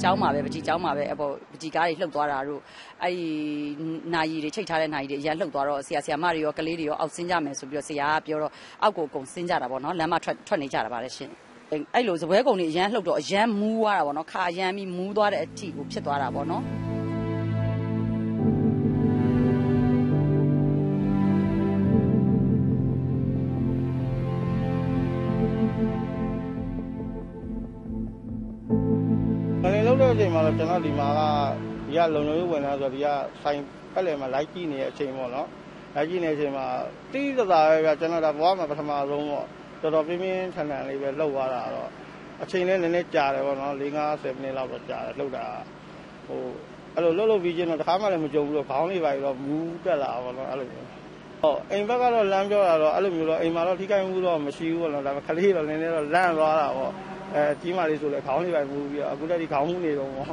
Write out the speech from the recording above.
ကျောင်းမှာပဲပကြီးကျောင်းမှာပဲအပေါ်ပကြီးကားတွေလှုပ်သွားတာတို့အဲ့ဒီနိုင်ရီတွေချိတ်ထားတဲ့နိုင်ရီတွေအရင်လှုပ်သွားတော့ဆရာမတွေရောကလေးတွေရောအောက်ဆင်းကြမယ်ဆိုပြီးတော့ဆရာကပြောတော့အောက်ကိုအကုန်ဆင်းကြတာပေါ့နော်လမ်းမထွက်နေကြတာပါလေရှင်အဲ့လိုစပွဲကုံတွေအရန်လှုပ်တော့အရန်မူးသွားတာပေါ့နော်ခါအရန်ပြီးမူးသွားတဲ့အထိကိုဖြစ်သွားတာပေါ့နော်လောက်တဲ့အချိန်မှာတော့ကျွန်တော်ဒီမှာကဒီကလုံလုံဝင်လာဆိုတော့ဒီကဆိုင်ဖက်လေမှာလိုက်ကြည့်နေတဲ့အချိန်ပေါ့နော်လိုက်ကြည့်နေတဲ့အချိန်မှာတိတိကျကျပဲဗျကျွန်တော်ဒါဘဝမှာပထမဆုံးပေါ့တော်တော်ပြင်းပြင်းထန်ထန်လေးပဲလှုပ်သွားတာတော့အချိန်လည်းနည်းနည်းကြာတယ်ပေါ့နော်4-50မိနစ်လောက်တော့ကြာတယ်လှုပ်တာဟိုအဲ့လိုလှုပ်ပြီးချင်းတော့တစ်ခါမှလည်းမကြုံဘူးတော့ခေါင်းလေးပါတော့မူးတက်လာပေါ့နော်အဲ့လိုမျိုးဟုတ်အိမ်ဘက်ကတော့လမ်းပြောတာတော့အဲ့လိုမျိုးတော့အိမ်မှာတော့ထိခိုက်မှုတော့မရှိဘူးပေါ့နော်ဒါပေမဲ့ခလေးတော့နည်းနည်းတော့လန့်သွားတာပေါ့ကြီးမလေးဆိုလဲခေါင်းလေးပဲမူးပြီးတော့အခုတည်းကခေါင်းမှုနေတော့ပေါ့